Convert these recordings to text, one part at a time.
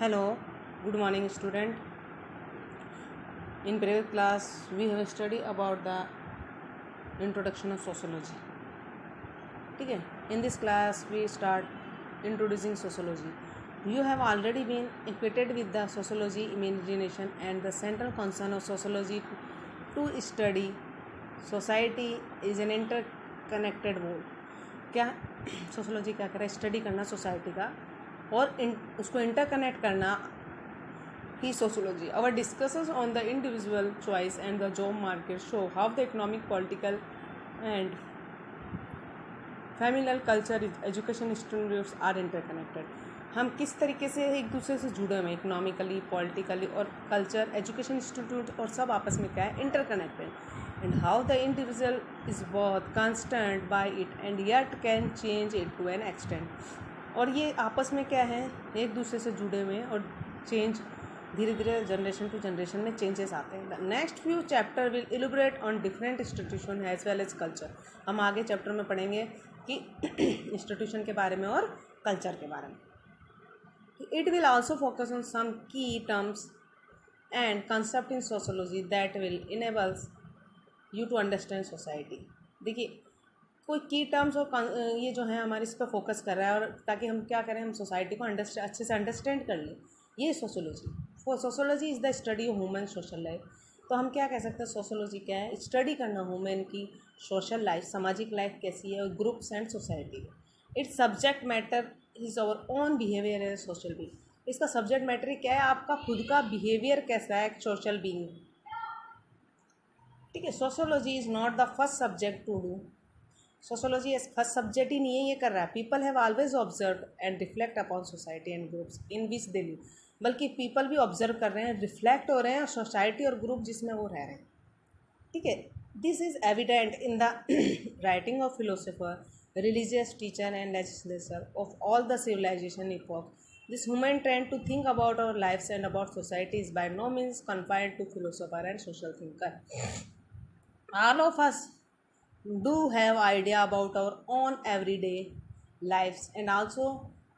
Hello, good morning, student. In previous class, we have studied about the introduction of sociology. ठीक है. In this class, we start introducing sociology. You have already been acquainted with the sociology, imagination, and the central concern of sociology to study society is an interconnected whole. क्या sociology क्या करे? Study करना society का और उसको interconnect करना ही sociology. Our discussions on the individual choice and the job market show how the economic, political and familial culture, education institutes are interconnected. हम किस तरीके से एक दूसरे से जुड़े हुए हैं, इकोनॉमिकली, पॉलिटिकली और कल्चर, एजुकेशन इंस्टीट्यूट और सब आपस में क्या है, interconnected. And how the individual is both constant by it and yet can change it to an extent. और ये आपस में क्या है, एक दूसरे से जुड़े हुए हैं और चेंज धीरे धीरे जनरेशन टू जनरेशन में चेंजेस आते हैं. The next few chapter will elaborate on different institution as well as culture. हम आगे चैप्टर में पढ़ेंगे कि इंस्टीट्यूशन के बारे में और कल्चर के बारे में. It will also focus on some key terms and concept in sociology that will enables you to understand society. देखिए, कोई की टर्म्स और ये जो है हमारे इस पर फोकस कर रहा है, और ताकि हम क्या करें, हम सोसाइटी को अच्छे से अंडरस्टैंड कर लें. ये sociology. Sociology is the study of human social life. तो हम क्या कह सकते हैं, सोशोलॉजी क्या है? स्टडी करना ह्यूमन की सोशल लाइफ, सामाजिक लाइफ कैसी है, और groups and society. Its subject matter is our own behaviour as social being. इसका सब्जेक्ट मैटर क्या है? आपका खुद का बिहेवियर कैसा है सोशल बीइंग. ठीक है. Sociology is not the first subject to do. Sociology as first subject ही नहीं है ये कर रहा है. People have always observe and reflect upon society and groups in which they live. बल्कि पीपल भी ऑब्जर्व कर रहे हैं, रिफ्लेक्ट हो रहे हैं सोसाइटी और ग्रुप जिसमें वो रह रहे हैं. ठीक है. This is evident in the writing of philosopher, religious teacher and legislator of all the civilization epoch. This human trend to think about our lives and about society is by no means confined to philosopher and social thinker. All of us do have idea about our own everyday lives and also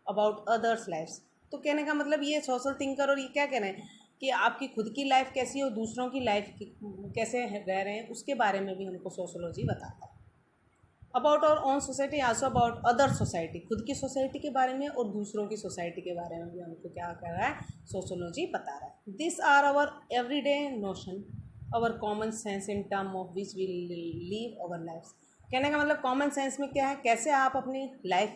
about others' lives. तो कहने का मतलब ये social thinker और ये क्या कह रहे हैं कि आपकी खुद की लाइफ कैसी है और दूसरों की लाइफ कैसे रह रहे हैं, उसके बारे में भी हमको सोशोलॉजी बताता है. About our own society, also about other society. खुद की सोसाइटी के बारे में और दूसरों की सोसाइटी के बारे में भी हमको क्या कर रहा है, सोशोलॉजी बता रहा है. This are our everyday notion, our common sense in term of which we live our lifes. कहने का मतलब कॉमन सेंस में क्या है, कैसे आप अपनी लाइफ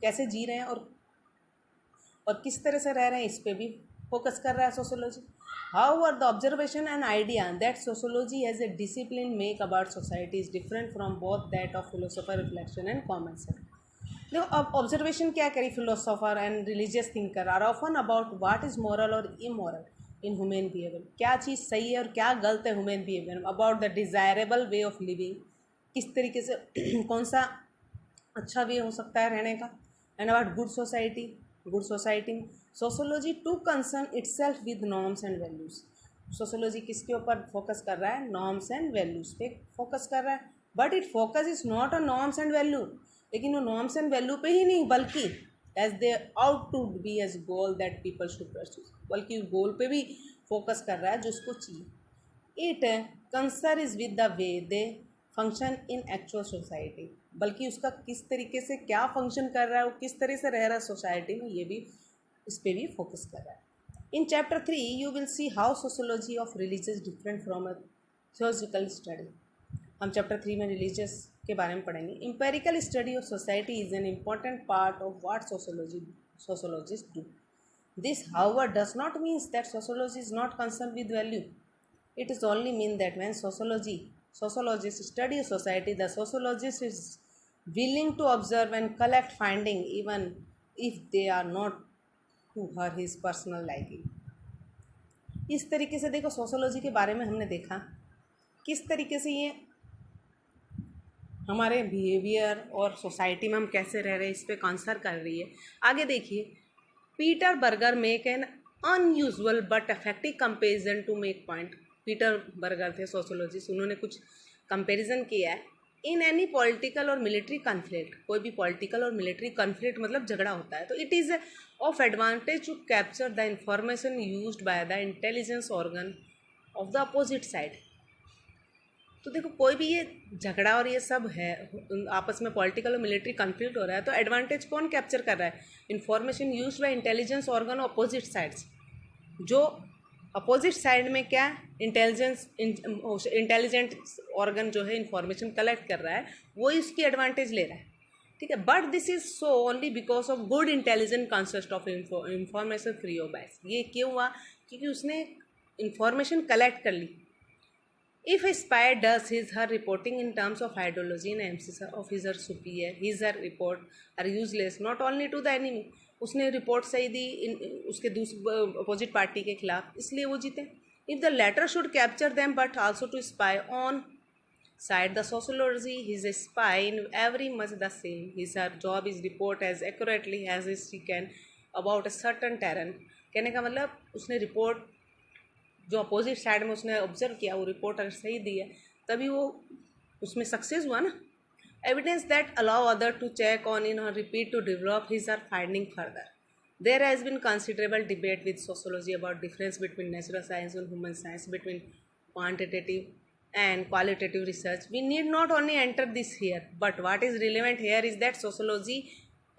कैसे जी रहे हैं और किस तरह से रह रहे हैं, इस पर भी फोकस कर रहा है sociology. However, the observation and idea that sociology as a discipline make about society is different from both that of philosopher reflection and common sense. देखो, अब ऑब्जर्वेशन क्या करी, philosopher and religious thinker are often about what is moral और immoral in human behaviour. क्या चीज़ सही है और क्या गलत है human behaviour. About the desirable way of living, किस तरीके से कौन सा अच्छा वे हो सकता है रहने का. And about good society. Good society में sociology to concern itself with norms and values. Sociology किसके ऊपर फोकस कर रहा है, नॉर्म्स एंड वैल्यूज़ पे फोकस कर रहा है. But it focus is not on norms and value. लेकिन वो नॉर्म्स एंड वैल्यू पे ही नहीं, बल्कि as they out to be as goal that people should pursue, बल्कि गोल पे भी फोकस कर रहा है जो उसको चाहिए. It concern is with the way they function in actual society, बल्कि उसका किस तरीके से क्या फंक्शन कर रहा है, वो किस तरह से रह रहा है सोसाइटी में, ये भी इस पर भी फोकस कर रहा है. In chapter 3 you will see how sociology of religious different from a theological study. हम चैप्टर 3 में रिलीजियस के बारे में पढ़ेंगे. Empirical study of society is an important part of what sociologist do. This however does not means that sociology is not concern with value. It is only mean that when sociologists study society, the sociologist is willing to observe and collect finding even if they are not to her his personal liking. इस तरीके से देखो, sociology के बारे में हमने देखा किस तरीके से ये हमारे बिहेवियर और सोसाइटी में हम कैसे रह रहे हैं इस पे कंसर्न कर रही है. आगे देखिए, Peter Berger make an unusual but effective comparison to make point. Peter Berger थे सोशोलॉजिस्ट, उन्होंने कुछ कंपैरिजन किया है इन एनी पॉलिटिकल और मिलिट्री कॉन्फ्लिक्ट, कोई भी पॉलिटिकल और मिलिट्री कॉन्फ्लिक्ट मतलब झगड़ा होता है तो it is of advantage to capture the information used by the intelligence organ of the opposite side. तो देखो कोई भी ये झगड़ा और ये सब है, आपस में पॉलिटिकल और मिलिट्री कॉन्फ्लिक्ट हो रहा है तो एडवांटेज कौन कैप्चर कर रहा है? Information used bye intelligence organ opposite sides. जो अपोजिट साइड में क्या इंटेलिजेंट ऑर्गन जो है इंफॉर्मेशन कलेक्ट कर रहा है वो इसकी एडवांटेज ले रहा है, ठीक है। But this is so only because of good intelligent consist of information free of बायस। ये क्यों हुआ? क्योंकि उसने इंफॉर्मेशन कलेक्ट कर ली। If a spy does his her reporting in terms of ideology and emphasis of his her superior, his her report are useless not only to the enemy, उसने report सही दी उसके दूसरे अपोजिट पार्टी के खिलाफ, इसलिए वो जीते। If the latter should capture them but also to spy on side the sociology, his a spy in every much the same, his her job is report as accurately as she can about a certain terrain. कहने का मतलब उसने report जो opposite side में उसने observe किया वो report अगर सही दी है तभी वो उसमें सक्सेस हुआ ना। Evidence that allow other to check on in or repeat to develop his or finding further. There has been considerable debate with sociology about difference between natural science and human science, between quantitative and qualitative research. We need not only enter this here, but what is relevant here is that sociology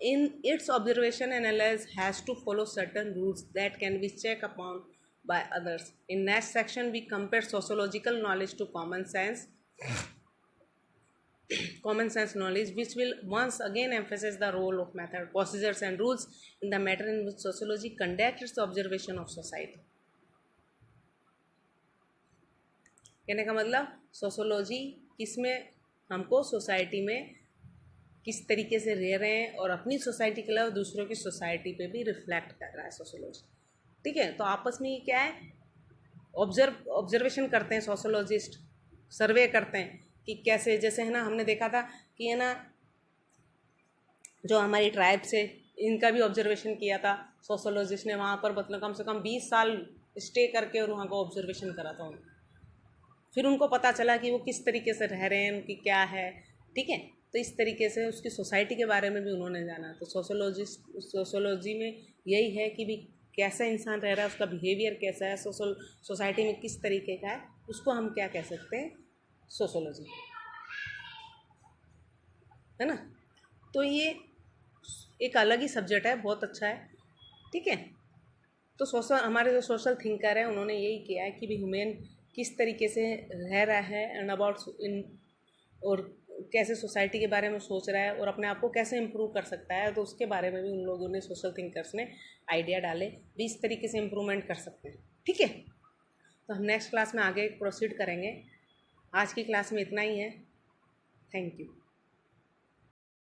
in its observation and analysis has to follow certain rules that can be checked upon by others. In next section we compare sociological knowledge to common sense knowledge, which will once again emphasize the role of method, procedures and rules in the matter in which sociology conducts its observation of society. कहने का मतलब sociology किसमें हमको society में किस तरीके से रह रहे हैं और अपनी सोसाइटी के अलावा दूसरों की सोसाइटी पे भी रिफ्लेक्ट कर रहा है सोशोलॉजी, ठीक है। तो आपस में ये क्या है, ऑब्जर्वेशन करते हैं सोशोलॉजिस्ट, सर्वे करते हैं कि कैसे, जैसे है ना हमने देखा था कि है ना जो हमारी ट्राइब से इनका भी ऑब्जर्वेशन किया था सोशोलॉजिस्ट ने, वहाँ पर मतलब कम से कम 20 साल स्टे करके और वहाँ का ऑब्जर्वेशन करा था उन्होंने। फिर उनको पता चला कि वो किस तरीके से रह रहे हैं, उनकी क्या है, ठीक है। तो इस तरीके से उसकी सोसाइटी के बारे में भी उन्होंने जाना। तो सोशोलॉजी में यही है कि भी कैसा इंसान रह रहा है, उसका बिहेवियर कैसा है, सोसाइटी में किस तरीके का है, उसको हम क्या कह सकते हैं, सोशोलॉजी, है ना। तो ये एक अलग ही सब्जेक्ट है, बहुत अच्छा है, ठीक है। तो हमारे जो सोशल थिंकर हैं उन्होंने यही किया है कि भी ह्यूमन किस तरीके से रह रहा है एंड अबाउट इन, और कैसे सोसाइटी के बारे में सोच रहा है और अपने आप को कैसे इम्प्रूव कर सकता है, तो उसके बारे में भी उन लोगों ने, सोशल थिंकर्स ने आइडिया डाले भी इस तरीके से इम्प्रूवमेंट कर सकते हैं, ठीक है। तो हम नेक्स्ट क्लास में आगे प्रोसीड करेंगे। आज की क्लास में इतना ही है। Thank you.